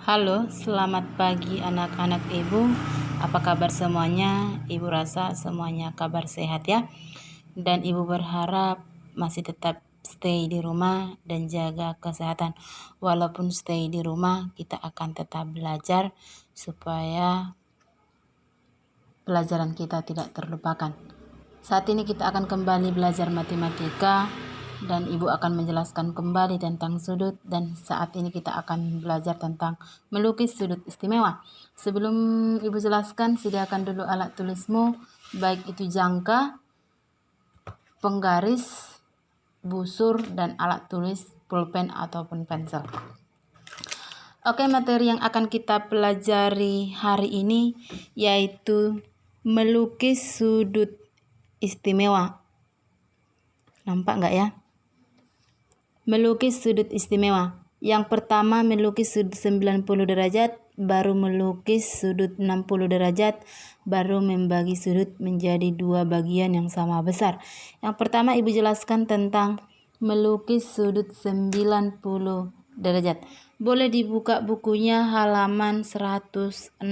Halo, selamat pagi anak-anak ibu. Apa kabar semuanya? Ibu rasa semuanya kabar sehat ya. Dan ibu berharap masih tetap stay di rumah dan jaga kesehatan. Walaupun stay di rumah, kita akan tetap belajar supaya pelajaran kita tidak terlupakan. Saat ini kita akan kembali belajar matematika dan ibu akan menjelaskan kembali tentang sudut, dan saat ini kita akan belajar tentang melukis sudut istimewa. Sebelum ibu jelaskan, sediakan dulu alat tulismu, baik itu jangka, penggaris, busur, dan alat tulis pulpen ataupun pensel. Oke, materi yang akan kita pelajari hari ini yaitu melukis sudut istimewa. Nampak nggak ya? Melukis sudut istimewa. Yang pertama melukis sudut 90 derajat, baru melukis sudut 60 derajat, baru membagi sudut menjadi dua bagian yang sama besar. Yang pertama ibu jelaskan tentang melukis sudut 90 derajat. Boleh dibuka bukunya halaman 164.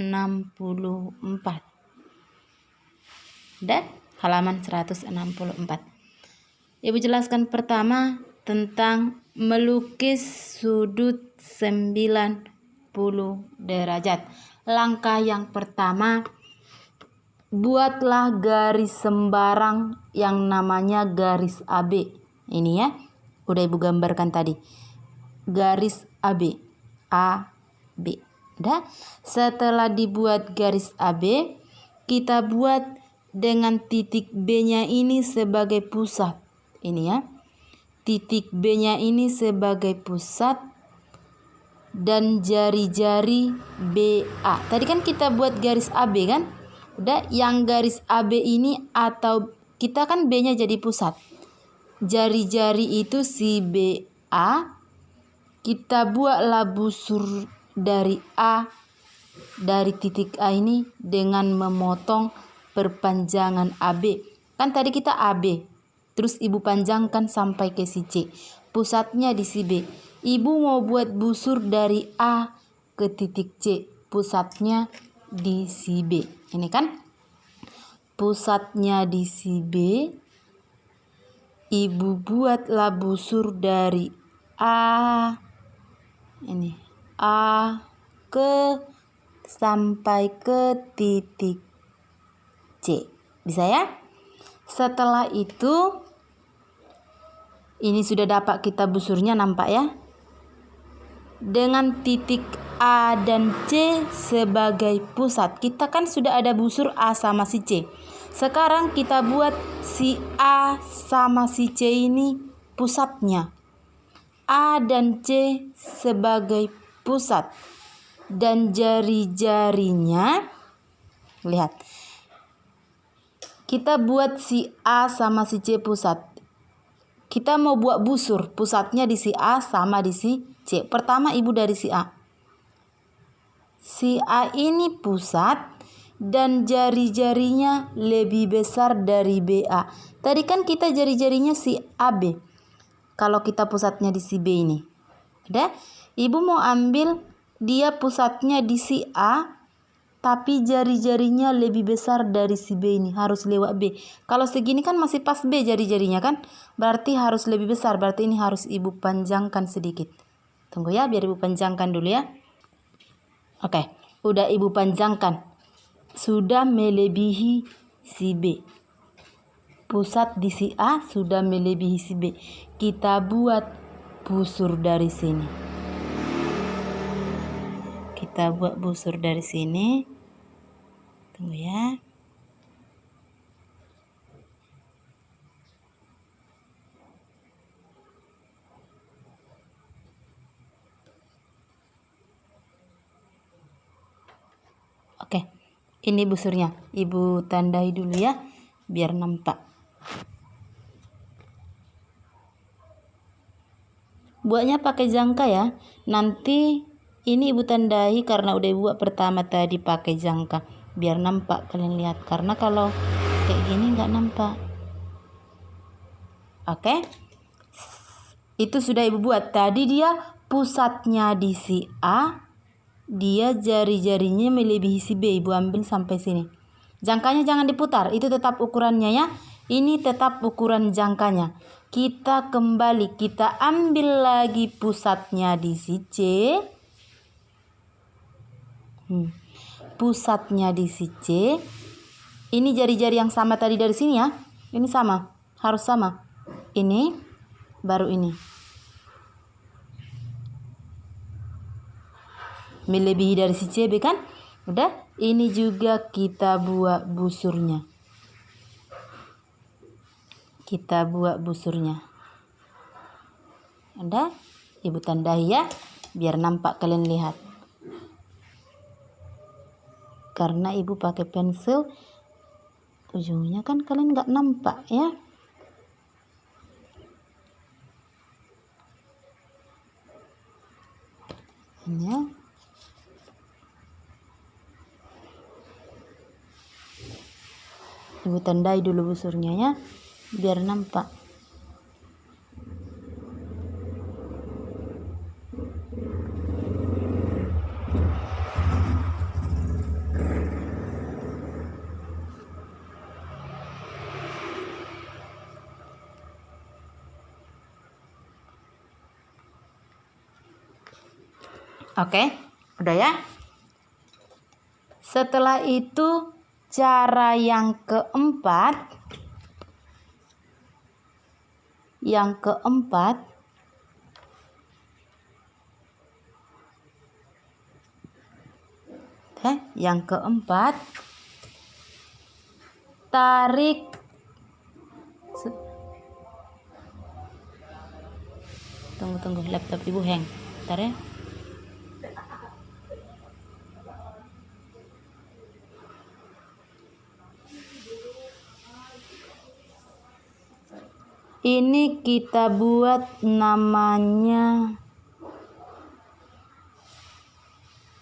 Dan halaman 164. Ibu jelaskan pertama tentang melukis sudut 90 derajat. Langkah yang pertama, buatlah garis sembarang yang namanya garis AB. Ini ya, udah ibu gambarkan tadi. Garis AB. AB. Udah. Setelah dibuat garis AB, kita buat dengan titik B-nya ini sebagai pusat. Ini ya. Titik B-nya ini sebagai pusat dan jari-jari BA. Tadi kan kita buat garis AB kan? Udah, yang garis AB ini atau kita kan B-nya jadi pusat. Jari-jari itu si BA. Kita buatlah busur dari A, dari titik A ini dengan memotong perpanjangan AB. Kan tadi kita AB. Terus ibu panjangkan sampai ke si C. Pusatnya di si B. Ibu mau buat busur dari A ke titik C. Pusatnya di si B. Ini kan pusatnya di si B. Ibu buatlah busur dari A. Ini A ke sampai ke titik C. Bisa ya? Setelah itu, ini sudah dapat kita busurnya, nampak ya? Dengan titik A dan C sebagai pusat. Kita kan sudah ada busur A sama si C. Sekarang kita buat si A sama si C ini pusatnya. A dan C sebagai pusat. Dan jari-jarinya, lihat. Kita buat si A sama si C pusat. Kita mau buat busur, pusatnya di si A sama di si C. Pertama ibu dari si A. Si A ini pusat dan jari-jarinya lebih besar dari BA. Tadi kan kita jari-jarinya si AB. Kalau kita pusatnya di si B ini. Udah? Ibu mau ambil dia pusatnya di si A, tapi jari-jarinya lebih besar dari si B ini. Harus lewat B. Kalau segini kan masih pas B jari-jarinya kan. Berarti harus lebih besar. Berarti ini harus ibu panjangkan sedikit. Tunggu ya, biar ibu panjangkan dulu ya. Oke, udah ibu panjangkan. Sudah melebihi si B. Pusat di si A sudah melebihi si B. Kita buat busur dari sini. Kita buat busur dari sini. Tunggu ya. Oke. Ini busurnya. Ibu tandai dulu ya biar nampak. Buatnya pakai jangka ya. Nanti ini ibu tandai karena udah buat pertama tadi pakai jangka. Biar nampak kalian lihat. Karena kalau kayak gini nggak nampak. Oke. Itu sudah ibu buat. Tadi dia pusatnya di si A dia jari-jarinya melebihi si B. Ibu ambil sampai sini. Jangkanya jangan diputar, itu tetap ukurannya ya. Ini tetap ukuran jangkanya. Kita kembali, kita ambil lagi pusatnya di si C. Pusatnya di si C. Ini jari-jari yang sama tadi dari sini ya. Ini sama, harus sama. Ini, baru ini. Melebihi dari si CB kan? Udah, ini juga kita buat busurnya. Kita buat busurnya. Udah, Ibu tandai ya, biar nampak kalian lihat. Karena Ibu pakai pensil, ujungnya kan kalian nggak nampak ya. Ini ya. Ibu tandai dulu busurnya ya, biar nampak. Oke, udah ya. Setelah itu cara yang keempat. Yang keempat, tarik tunggu laptop Ibu hang. Bentar ya. Ini kita buat namanya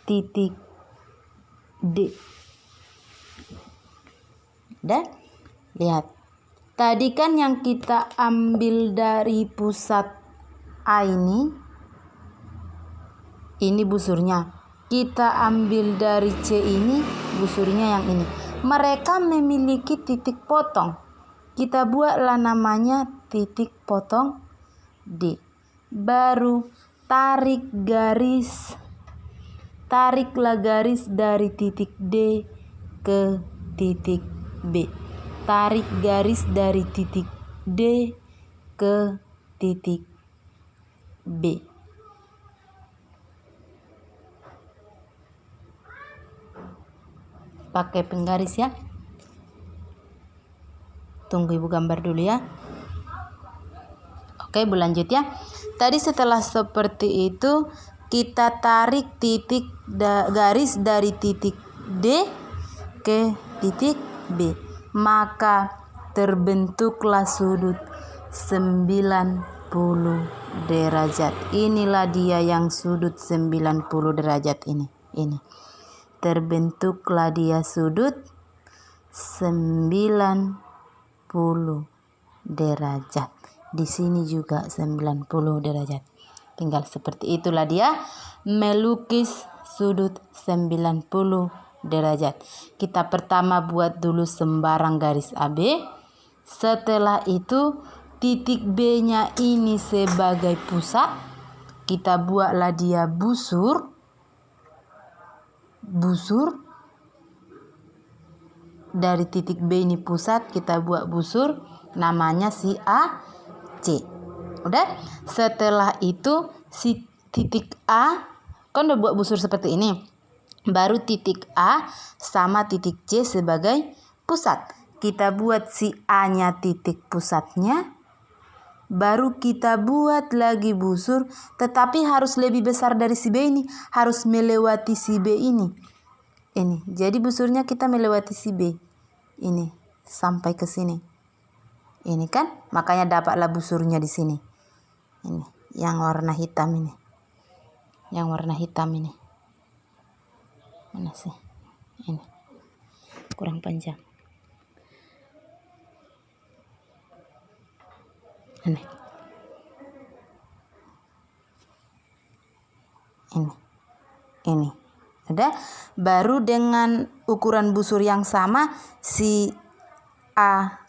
titik D. Dan lihat, tadi kan yang kita ambil dari pusat A ini busurnya. Kita ambil dari C ini, busurnya yang ini. Mereka memiliki titik potong. Kita buatlah namanya titik potong D. Baru tariklah garis dari titik D ke titik B. Tarik garis dari titik D ke titik B. Pakai penggaris ya. Tunggu Ibu gambar dulu ya. Oke, Ibu lanjut ya. Tadi setelah seperti itu, kita tarik garis dari titik D ke titik B. Maka terbentuklah sudut 90 derajat. Inilah dia yang sudut 90 derajat ini. Terbentuklah dia sudut 90 derajat. Di sini juga 90 derajat. Tinggal seperti itulah dia melukis sudut 90 derajat. Kita pertama buat dulu sembarang garis AB. Setelah itu titik B-nya ini sebagai pusat. Kita buatlah dia busur. Dari titik B ini pusat, kita buat busur namanya si AC. Udah? Setelah itu si titik A kan udah buat busur seperti ini. Baru titik A sama titik C sebagai pusat. Kita buat si A-nya titik pusatnya. Baru kita buat lagi busur, tetapi harus lebih besar dari si B ini, harus melewati si B ini. Jadi busurnya kita melewati si B. Ini sampai ke sini. Ini kan, makanya dapatlah busurnya di sini. Ini yang warna hitam ini. Mana sih? Ini. Kurang panjang. Ini. Ada. Baru dengan ukuran busur yang sama si A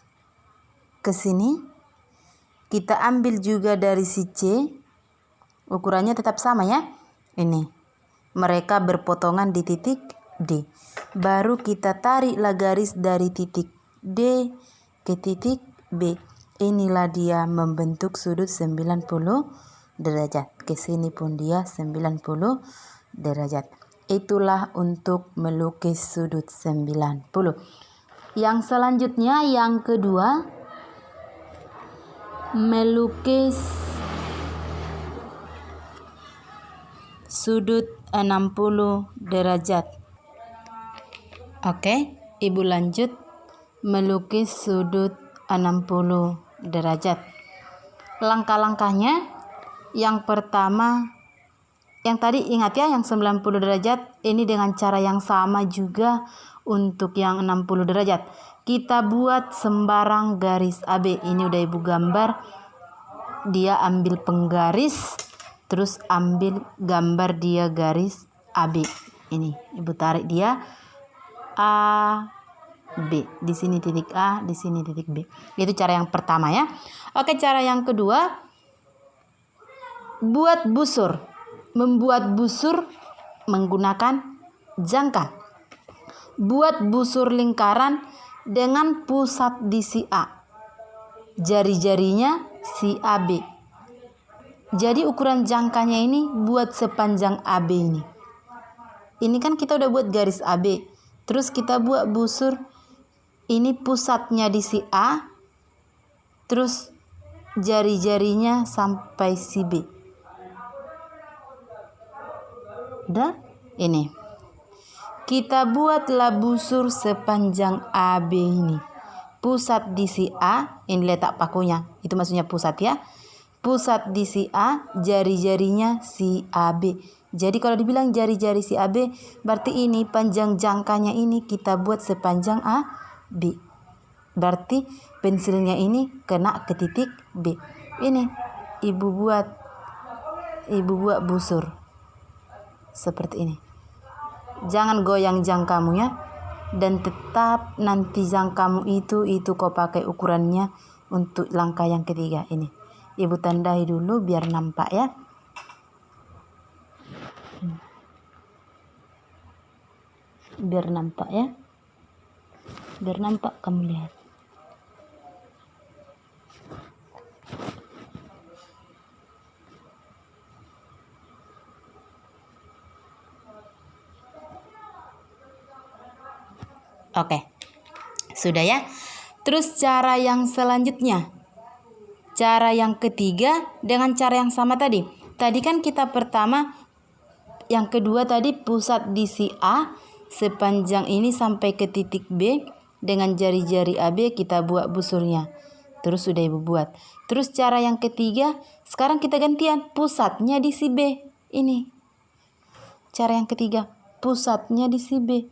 ke sini. Kita ambil juga dari si C. Ukurannya tetap sama ya. Ini. Mereka berpotongan di titik D. Baru kita tariklah garis dari titik D ke titik B. Inilah dia membentuk sudut 90 derajat. Ke sini pun dia 90 derajat. Itulah untuk melukis sudut 90. Yang selanjutnya, yang kedua, melukis sudut 60 derajat. Oke, Ibu lanjut melukis sudut 60 derajat. Langkah-langkahnya, yang pertama, yang tadi ingat ya, yang 90 derajat ini dengan cara yang sama juga untuk yang 60 derajat. Kita buat sembarang garis AB. Ini udah Ibu gambar. Dia ambil penggaris, terus ambil gambar dia garis AB. Ini Ibu tarik dia A B. Di sini titik A, di sini titik B. Itu cara yang pertama ya. Oke, cara yang kedua, buat busur. Membuat busur menggunakan jangka. Buat busur lingkaran dengan pusat di si A. Jari-jarinya si AB. Jadi ukuran jangkanya ini buat sepanjang AB ini. Ini kan kita udah buat garis AB. Terus kita buat busur. Ini pusatnya di si A. Terus jari-jarinya sampai si B. Udah? Ini. Kita buatlah busur sepanjang AB ini. Pusat di si A. Ini letak pakunya. Itu maksudnya pusat ya. Pusat di si A. Jari-jarinya si AB. Jadi kalau dibilang jari-jari si AB. Berarti ini panjang jangkanya ini kita buat sepanjang AB. Berarti pensilnya ini kena ke titik B. Ini Ibu buat busur seperti ini. Jangan goyang jangkamu ya. Dan tetap nanti jangkamu itu kau pakai ukurannya untuk langkah yang ketiga ini. Ibu tandai dulu biar nampak ya. Biar nampak ya. Biar nampak kamu lihat. Oke. Sudah ya. Terus cara yang selanjutnya. Cara yang ketiga dengan cara yang sama tadi. Tadi kan kita pertama, yang kedua tadi pusat di si A sepanjang ini sampai ke titik B. Dengan jari-jari AB kita buat busurnya. Terus sudah Ibu buat. Terus cara yang ketiga, sekarang kita gantian. Pusatnya di si B. Ini. Cara yang ketiga. Pusatnya di si B.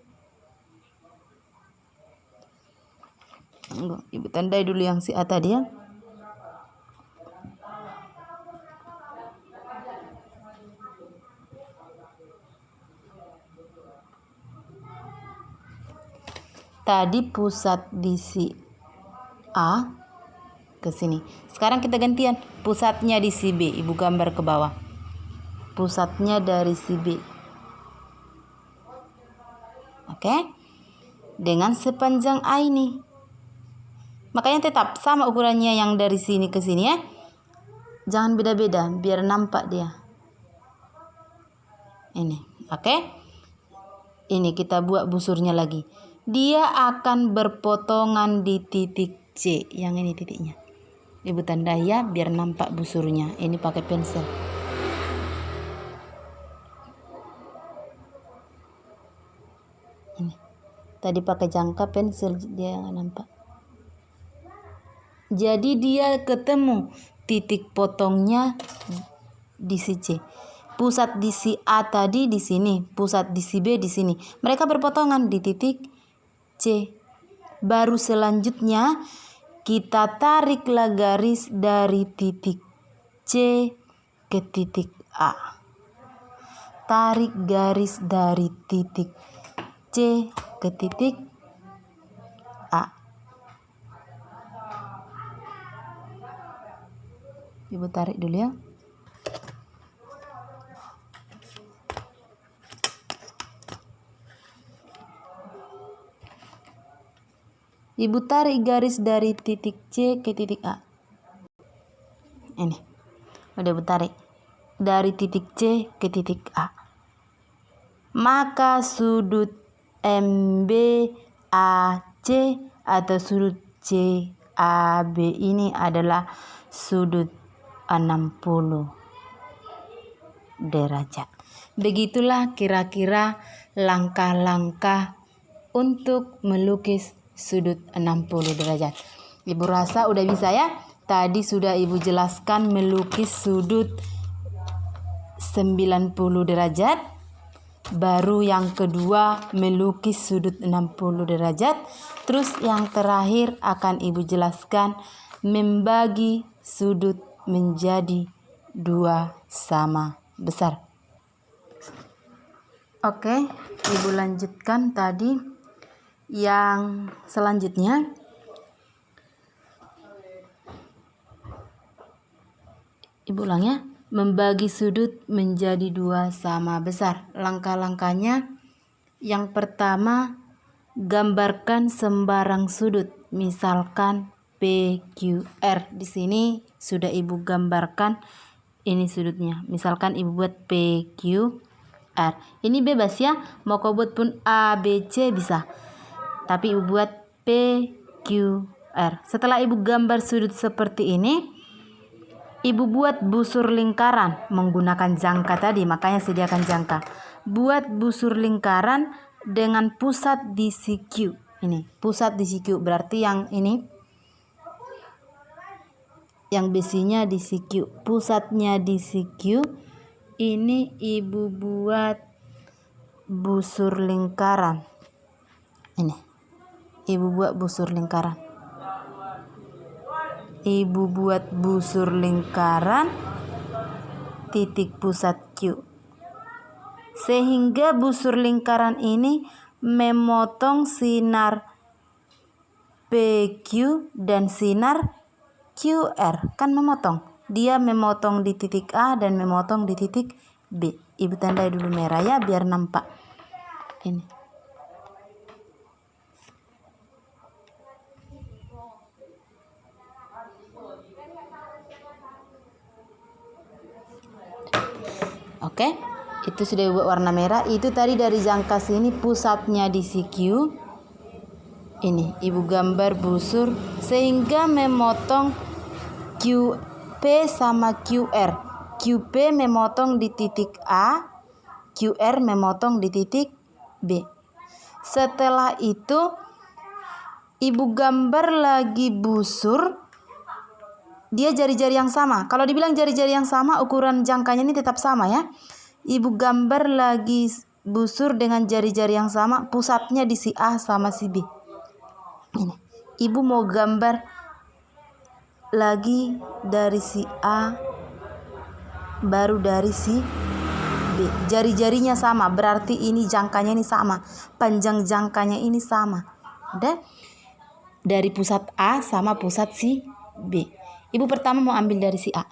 Ibu tandai dulu yang si A tadi ya. Tadi pusat di si A ke sini. Sekarang kita gantian. Pusatnya di si B. Ibu gambar ke bawah. Pusatnya dari si B. Oke. Dengan sepanjang A ini. Makanya tetap sama ukurannya yang dari sini ke sini ya. Jangan beda-beda biar nampak dia. Ini, oke? Ini kita buat busurnya lagi. Dia akan berpotongan di titik C. Yang ini titiknya. Ibu tandai ya biar nampak busurnya. Ini pakai pensil. Ini. Tadi pakai jangka pensil dia nggak nampak. Jadi dia ketemu titik potongnya di si C. Pusat di si A tadi di sini, pusat di si B di sini. Mereka berpotongan di titik C. Baru selanjutnya kita tariklah garis dari titik C ke titik A. tarik garis dari titik C ke titik A. Ibu tarik dulu ya. Ibu tarik garis dari titik C ke titik A. Ini. Udah Ibu tarik. Dari titik C ke titik A. Maka sudut MBAC atau sudut CAB ini adalah sudut 60 derajat. Begitulah kira-kira langkah-langkah untuk melukis sudut 60 derajat. Ibu rasa udah bisa ya? Tadi sudah Ibu jelaskan melukis sudut 90 derajat. Baru yang kedua melukis sudut 60 derajat. Terus yang terakhir akan Ibu jelaskan membagi sudut menjadi 2 sama besar. Oke, Ibu lanjutkan tadi yang selanjutnya. Ibu ulang ya. Membagi sudut menjadi 2 sama besar. Langkah-langkahnya, yang pertama, gambarkan sembarang sudut. Misalkan PQR. Di sini sudah Ibu gambarkan ini sudutnya. Misalkan Ibu buat PQR. Ini bebas ya. Mau kau buat pun ABC bisa. Tapi Ibu buat PQR. Setelah Ibu gambar sudut seperti ini, Ibu buat busur lingkaran menggunakan jangka tadi, makanya sediakan jangka. Buat busur lingkaran dengan pusat di CQ. Ini, pusat di CQ berarti yang ini, yang besinya di CQ, pusatnya di CQ. Ini Ibu buat busur lingkaran. Ini, Ibu buat busur lingkaran. Ibu buat busur lingkaran titik pusat Q. Sehingga busur lingkaran ini memotong sinar PQ dan sinar QR. Kan memotong. Dia memotong di titik A dan memotong di titik B. Ibu tandai dulu merah ya biar nampak. Ini. Oke, itu sudah buat warna merah. Itu tadi dari jangka sini pusatnya di CQ. Ini Ibu gambar busur sehingga memotong QP sama QR. QP memotong di titik A, QR memotong di titik B. Setelah itu Ibu gambar lagi busur. Dia jari-jari yang sama. Kalau dibilang jari-jari yang sama, ukuran jangkanya ini tetap sama ya. Ibu gambar lagi busur dengan jari-jari yang sama. Pusatnya di si A sama si B. Ini. Ibu mau gambar lagi dari si A, baru dari si B. Jari-jarinya sama. Berarti ini jangkanya ini sama. Panjang jangkanya ini sama. Udah? Dari pusat A sama pusat si B. Ibu pertama mau ambil dari si A.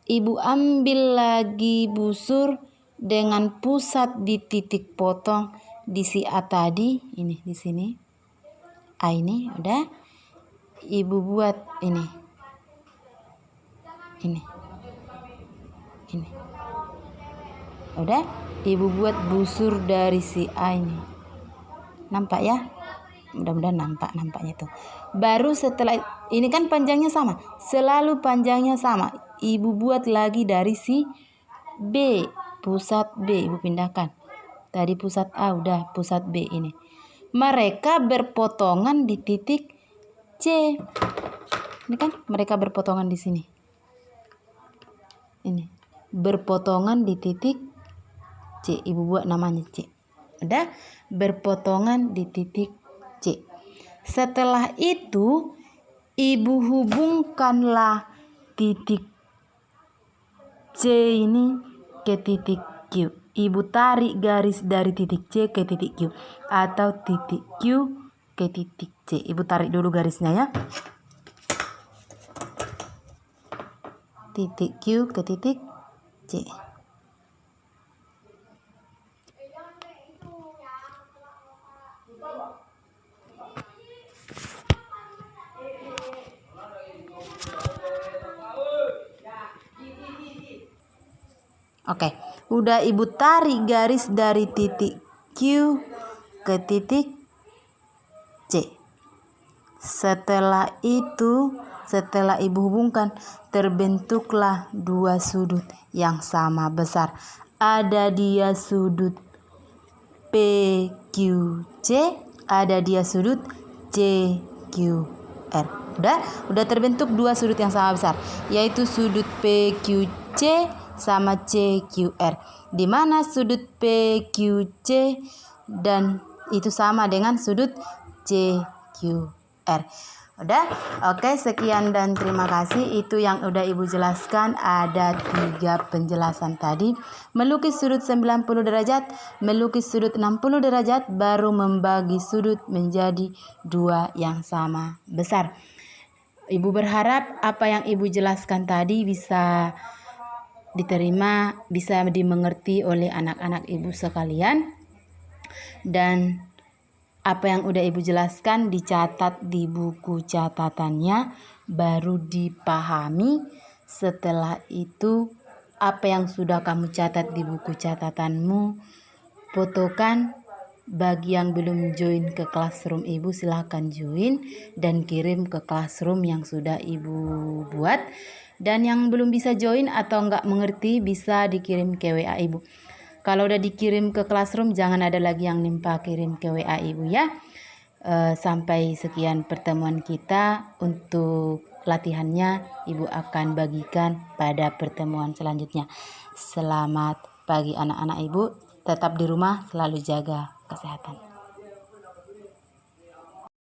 Ibu ambil lagi busur dengan pusat di titik potong di si A tadi. Ini di sini. A ini udah. Ibu buat ini. Ini. Ini. Udah. Ibu buat busur dari si A ini. Nampak ya? Mudah-mudahan nampaknya tuh. Baru setelah ini kan panjangnya sama, selalu panjangnya sama. Ibu buat lagi dari si B, pusat B Ibu pindahkan. Tadi pusat A udah, pusat B ini. Mereka berpotongan di titik C. Ini kan mereka berpotongan di sini. Ini berpotongan di titik C. Ibu buat namanya C. Udah, berpotongan di titik C. Setelah itu Ibu hubungkanlah titik C ini ke titik Q. Ibu tarik garis dari titik C ke titik Q atau titik Q ke titik C. Ibu tarik dulu garisnya ya. Titik Q ke titik C. Oke, udah ibu tarik garis dari titik Q ke titik C. Setelah itu, setelah ibu hubungkan, terbentuklah dua sudut yang sama besar. Ada dia sudut PQC, ada dia sudut CQR. Udah terbentuk dua sudut yang sama besar, yaitu sudut PQC sama CQR, di mana sudut PQC dan itu sama dengan sudut CQR. Udah? Oke, sekian dan terima kasih. Itu yang udah ibu jelaskan. Ada 3 penjelasan tadi. Melukis sudut 90 derajat, melukis sudut 60 derajat, baru membagi sudut menjadi 2 yang sama besar. Ibu berharap apa yang ibu jelaskan tadi bisa diterima, bisa dimengerti oleh anak-anak ibu sekalian. Dan apa yang udah ibu jelaskan dicatat di buku catatannya, baru dipahami. Setelah itu, apa yang sudah kamu catat di buku catatanmu, fotokan. Bagi yang belum join ke Classroom ibu, silahkan join dan kirim ke Classroom yang sudah ibu buat. Dan yang belum bisa join atau nggak mengerti, bisa dikirim ke WA ibu. Kalau udah dikirim ke Classroom, jangan ada lagi yang nimpa, kirim ke WA ibu ya. Sampai sekian pertemuan kita. Untuk latihannya ibu akan bagikan pada pertemuan selanjutnya. Selamat pagi anak-anak ibu. Tetap di rumah, selalu jaga kesehatan.